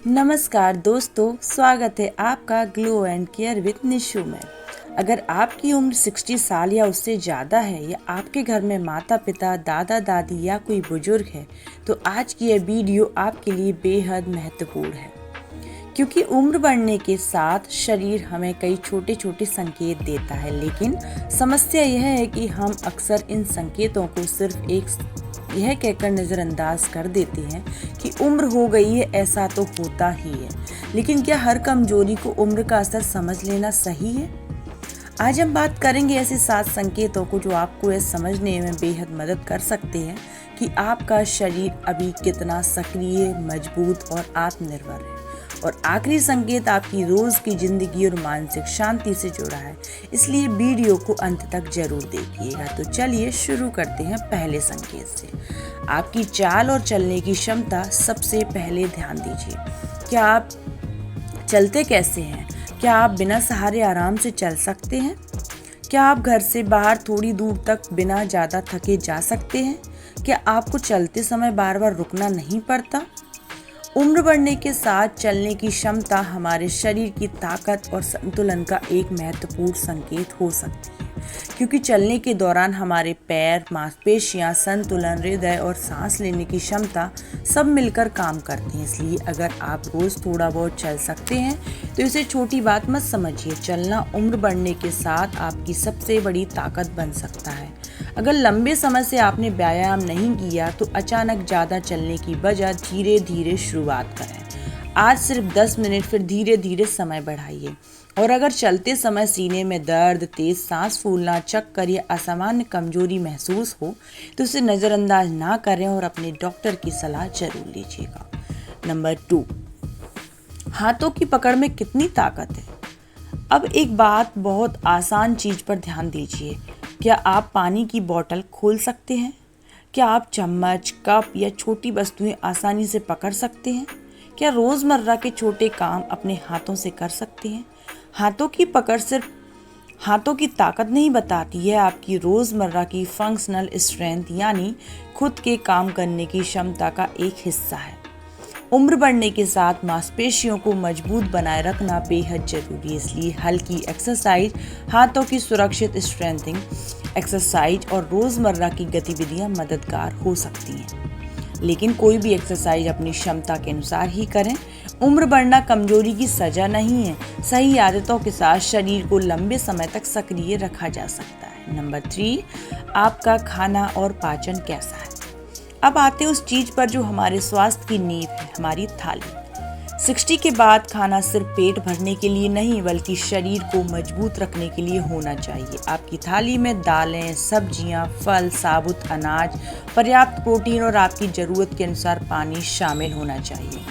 नमस्कार दोस्तों, स्वागत है आपका glow and care with Nishu में। अगर आपकी उम्र 60 साल या उससे ज़्यादा है या आपके घर में माता पिता, दादा दादी या कोई बुजुर्ग है, तो आज की यह वीडियो आपके लिए बेहद महत्वपूर्ण है। क्योंकि उम्र बढ़ने के साथ शरीर हमें कई छोटे छोटे संकेत देता है, लेकिन समस्या यह है कि हम अक्सर इन संकेतों को सिर्फ यह कहकर नज़रअंदाज कर देते हैं कि उम्र हो गई है, ऐसा तो होता ही है। लेकिन क्या हर कमजोरी को उम्र का असर समझ लेना सही है? आज हम बात करेंगे ऐसे 7 संकेतों को जो आपको यह समझने में बेहद मदद कर सकते हैं कि आपका शरीर अभी कितना सक्रिय, मजबूत और आत्मनिर्भर है। और आखिरी संकेत आपकी रोज की जिंदगी और मानसिक शांति से जुड़ा है, इसलिए वीडियो को अंत तक जरूर देखिएगा। तो चलिए शुरू करते हैं पहले संकेत से। आपकी चाल और चलने की क्षमता सबसे पहले ध्यान दीजिए। क्या आप चलते कैसे हैं? क्या आप बिना सहारे आराम से चल सकते हैं? क्या आप घर से बाहर थोड़ी दूर तक बिना ज़्यादा थके जा सकते हैं? क्या आपको चलते समय बार बार रुकना नहीं पड़ता? उम्र बढ़ने के साथ चलने की क्षमता हमारे शरीर की ताकत और संतुलन का एक महत्वपूर्ण संकेत हो सकती है, क्योंकि चलने के दौरान हमारे पैर, मांसपेशियां, संतुलन, हृदय और सांस लेने की क्षमता सब मिलकर काम करते हैं। इसलिए अगर आप रोज थोड़ा बहुत चल सकते हैं तो इसे छोटी बात मत समझिए। चलना उम्र बढ़ने के साथ आपकी सबसे बड़ी ताकत बन सकता है। अगर लंबे समय से आपने व्यायाम नहीं किया तो अचानक ज़्यादा चलने की बजाय धीरे धीरे शुरुआत करें। आज सिर्फ 10 मिनट, फिर धीरे धीरे समय बढ़ाइए। और अगर चलते समय सीने में दर्द, तेज सांस फूलना, चक्कर या असामान्य कमजोरी महसूस हो तो उसे नज़रअंदाज ना करें और अपने डॉक्टर की सलाह जरूर लीजिएगा। नंबर 2, हाथों की पकड़ में कितनी ताकत है। अब एक बात, बहुत आसान चीज पर ध्यान दीजिए। क्या आप पानी की बोतल खोल सकते हैं? क्या आप चम्मच, कप या छोटी वस्तुएं आसानी से पकड़ सकते हैं? क्या रोजमर्रा के छोटे काम अपने हाथों से कर सकते हैं? हाथों की पकड़ सिर्फ हाथों की ताकत नहीं बताती है, आपकी रोजमर्रा की फंक्शनल स्ट्रेंथ यानी खुद के काम करने की क्षमता का एक हिस्सा है। उम्र बढ़ने के साथ मांसपेशियों को मजबूत बनाए रखना बेहद जरूरी है, इसलिए हल्की एक्सरसाइज, हाथों की सुरक्षित स्ट्रेंथिंग एक्सरसाइज और रोजमर्रा की गतिविधियां मददगार हो सकती हैं। लेकिन कोई भी एक्सरसाइज अपनी क्षमता के अनुसार ही करें। उम्र बढ़ना कमजोरी की सजा नहीं है। सही आदतों के साथ शरीर को लंबे समय तक सक्रिय रखा जा सकता है। नंबर 3, आपका खाना और पाचन कैसा है। अब आते उस चीज पर जो हमारे स्वास्थ्य की नींव है, हमारी थाली। 60 के बाद खाना सिर्फ पेट भरने के लिए नहीं बल्कि शरीर को मजबूत रखने के लिए होना चाहिए। आपकी थाली में दालें, सब्जियां, फल, साबुत अनाज, पर्याप्त प्रोटीन और आपकी जरूरत के अनुसार पानी शामिल होना चाहिए।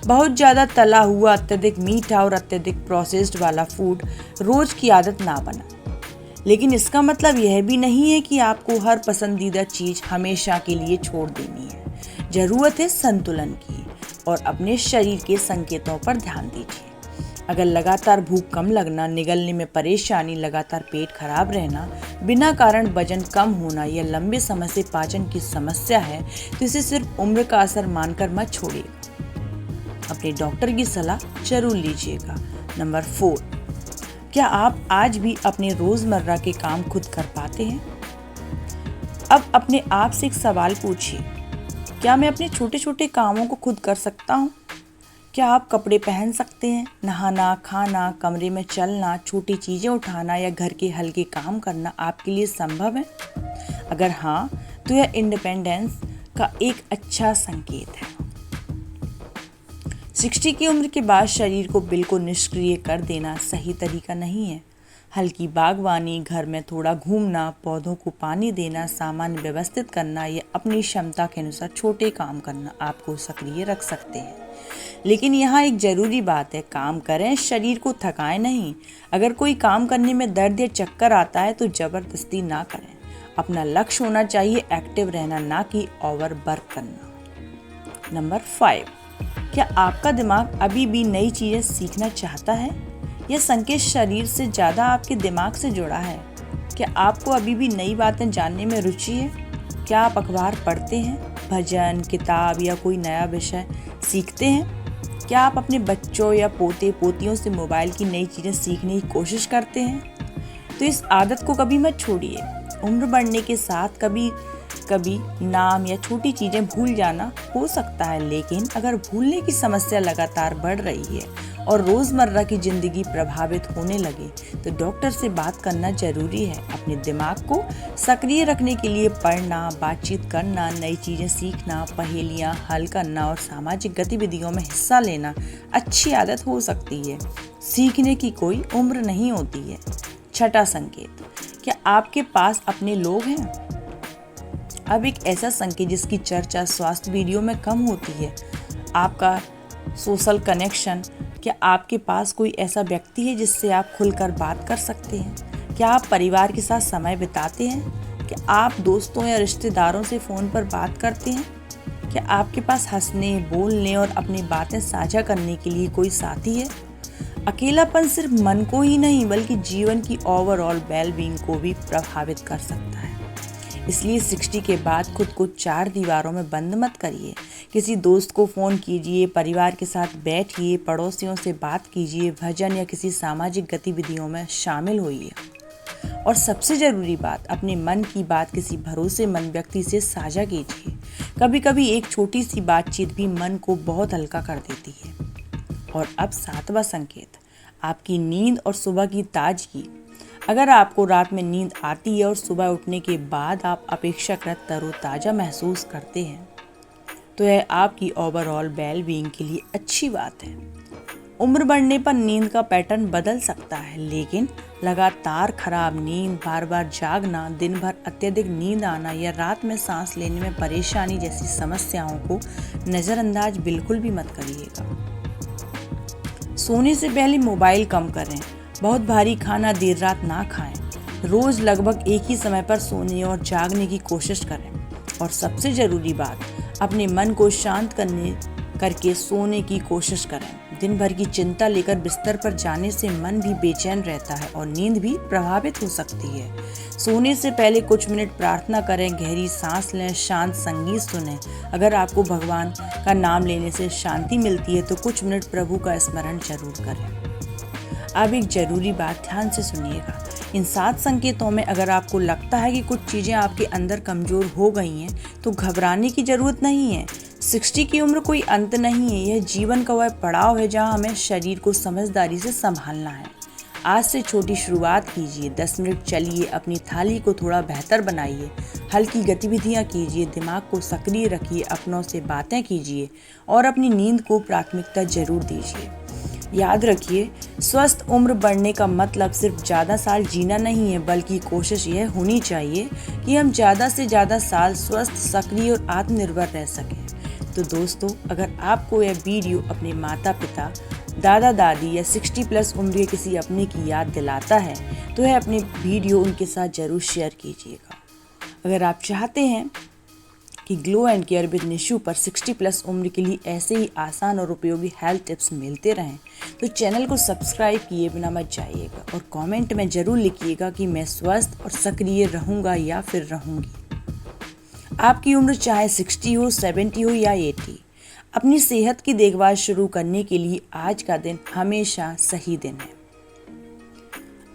बहुत ज़्यादा तला हुआ, अत्यधिक मीठा और अत्यधिक प्रोसेस्ड वाला फूड रोज की आदत ना बना। लेकिन इसका मतलब यह भी नहीं है कि आपको हर पसंदीदा चीज हमेशा के लिए छोड़ देनी है। जरूरत है संतुलन की और अपने शरीर के संकेतों पर ध्यान दीजिए। अगर लगातार भूख कम लगना, निगलने में परेशानी, लगातार पेट खराब रहना, बिना कारण वजन कम होना या लंबे समय से पाचन की समस्या है तो इसे सिर्फ उम्र का असर मानकर मत छोड़िएगा। अपने डॉक्टर की सलाह जरूर लीजिएगा। नंबर 4, क्या आप आज भी अपने रोजमर्रा के काम खुद कर पाते हैं? अब अपने आप से एक सवाल पूछिए, क्या मैं अपने छोटे छोटे कामों को खुद कर सकता हूँ? क्या आप कपड़े पहन सकते हैं? नहाना, खाना, कमरे में चलना, छोटी चीजें उठाना या घर के हल्के काम करना आपके लिए संभव है? अगर हाँ, तो यह इंडिपेंडेंस का एक अच्छा संकेत है। 60 की उम्र के बाद शरीर को बिल्कुल निष्क्रिय कर देना सही तरीका नहीं है। हल्की बागवानी, घर में थोड़ा घूमना, पौधों को पानी देना, सामान व्यवस्थित करना या अपनी क्षमता के अनुसार छोटे काम करना आपको सक्रिय रख सकते हैं। लेकिन यहाँ एक जरूरी बात है, काम करें, शरीर को थकाएं नहीं। अगर कोई काम करने में दर्द या चक्कर आता है तो जबरदस्ती ना करें। अपना लक्ष्य होना चाहिए एक्टिव रहना, ना कि ओवर वर्क करना। नंबर 5, क्या आपका दिमाग अभी भी नई चीजें सीखना चाहता है? यह संकेत शरीर से ज्यादा आपके दिमाग से जुड़ा है। क्या आपको अभी भी नई बातें जानने में रुचि है? क्या आप अखबार पढ़ते हैं, भजन, किताब या कोई नया विषय सीखते हैं? क्या आप अपने बच्चों या पोते पोतियों से मोबाइल की नई चीज़ें सीखने की कोशिश करते हैं? तो इस आदत को कभी मत छोड़िए। उम्र बढ़ने के साथ कभी कभी नाम या छोटी चीज़ें भूल जाना हो सकता है, लेकिन अगर भूलने की समस्या लगातार बढ़ रही है और रोज़मर्रा की ज़िंदगी प्रभावित होने लगे तो डॉक्टर से बात करना जरूरी है। अपने दिमाग को सक्रिय रखने के लिए पढ़ना, बातचीत करना, नई चीज़ें सीखना, पहेलियाँ हल करना और सामाजिक गतिविधियों में हिस्सा लेना अच्छी आदत हो सकती है। सीखने की कोई उम्र नहीं होती है। छठा संकेत, क्या आपके पास अपने लोग हैं? अब एक ऐसा संकेत जिसकी चर्चा स्वास्थ्य वीडियो में कम होती है, आपका सोशल कनेक्शन। क्या आपके पास कोई ऐसा व्यक्ति है जिससे आप खुलकर बात कर सकते हैं? क्या आप परिवार के साथ समय बिताते हैं? क्या आप दोस्तों या रिश्तेदारों से फ़ोन पर बात करते हैं? क्या आपके पास हंसने, बोलने और अपनी बातें साझा करने के लिए कोई साथी है? अकेलापन सिर्फ मन को ही नहीं बल्कि जीवन की ओवरऑल वेलबींग को भी प्रभावित कर सकता है। इसलिए 60 के बाद खुद को 4 दीवारों में बंद मत करिए। किसी दोस्त को फ़ोन कीजिए, परिवार के साथ बैठिए, पड़ोसियों से बात कीजिए, भजन या किसी सामाजिक गतिविधियों में शामिल होइए। और सबसे ज़रूरी बात, अपने मन की बात किसी भरोसेमंद व्यक्ति से साझा कीजिए। कभी कभी एक छोटी सी बातचीत भी मन को बहुत हल्का कर देती है। और अब 7वां संकेत, आपकी नींद और सुबह की ताजगी। अगर आपको रात में नींद आती है और सुबह उठने के बाद आप अपेक्षाकृत तरोताज़ा महसूस करते हैं तो यह आपकी ओवरऑल वेलबींग के लिए अच्छी बात है। उम्र बढ़ने पर नींद का पैटर्न बदल सकता है, लेकिन लगातार खराब नींद, बार बार जागना, दिन भर अत्यधिक नींद आना या रात में सांस लेने में परेशानी जैसी समस्याओं को नज़रअंदाज बिल्कुल भी मत करिएगा। सोने से पहले मोबाइल कम करें। बहुत भारी खाना देर रात ना खाएं। रोज लगभग एक ही समय पर सोने और जागने की कोशिश करें। और सबसे ज़रूरी बात, अपने मन को शांत करके सोने की कोशिश करें। दिन भर की चिंता लेकर बिस्तर पर जाने से मन भी बेचैन रहता है और नींद भी प्रभावित हो सकती है। सोने से पहले कुछ मिनट प्रार्थना करें, गहरी सांस लें, शांत संगीत सुनें। अगर आपको भगवान का नाम लेने से शांति मिलती है तो कुछ मिनट प्रभु का स्मरण जरूर करें। अब एक जरूरी बात ध्यान से सुनिएगा। इन 7 संकेतों में अगर आपको लगता है कि कुछ चीज़ें आपके अंदर कमज़ोर हो गई हैं तो घबराने की ज़रूरत नहीं है। 60 की उम्र कोई अंत नहीं है, यह जीवन का वह पड़ाव है जहां हमें शरीर को समझदारी से संभालना है। आज से छोटी शुरुआत कीजिए, 10 मिनट चलिए, अपनी थाली को थोड़ा बेहतर बनाइए, हल्की गतिविधियां कीजिए, दिमाग को सक्रिय रखिए, अपनों से बातें कीजिए और अपनी नींद को प्राथमिकता जरूर दीजिए। याद रखिए, स्वस्थ उम्र बढ़ने का मतलब सिर्फ ज़्यादा साल जीना नहीं है, बल्कि कोशिश यह होनी चाहिए कि हम ज़्यादा से ज़्यादा साल स्वस्थ, सक्रिय और आत्मनिर्भर रह सकें। तो दोस्तों, अगर आपको यह वीडियो अपने माता पिता, दादा दादी या 60+ उम्र के किसी अपने की याद दिलाता है तो यह अपने वीडियो उनके साथ जरूर शेयर कीजिएगा। अगर आप चाहते हैं कि glow and care with Nishu पर 60+ उम्र के लिए ऐसे ही आसान और उपयोगी हेल्थ टिप्स मिलते रहें तो चैनल को सब्सक्राइब किए बिना मत जाइएगा और कमेंट में ज़रूर लिखिएगा कि मैं स्वस्थ और सक्रिय रहूँगा या फिर रहूँगी। आपकी उम्र चाहे 60 हो, 70 हो या 80, अपनी सेहत की देखभाल शुरू करने के लिए आज का दिन हमेशा सही दिन है।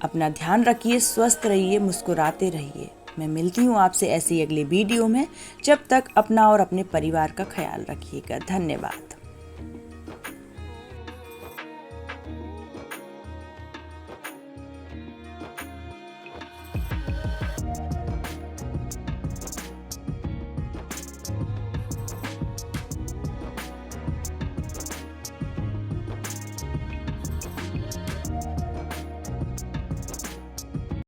अपना ध्यान रखिए, स्वस्थ रहिए, मुस्कुराते रहिए। मैं मिलती हूँ आपसे ऐसे ही अगले वीडियो में। जब तक अपना और अपने परिवार का ख्याल रखिएगा। धन्यवाद।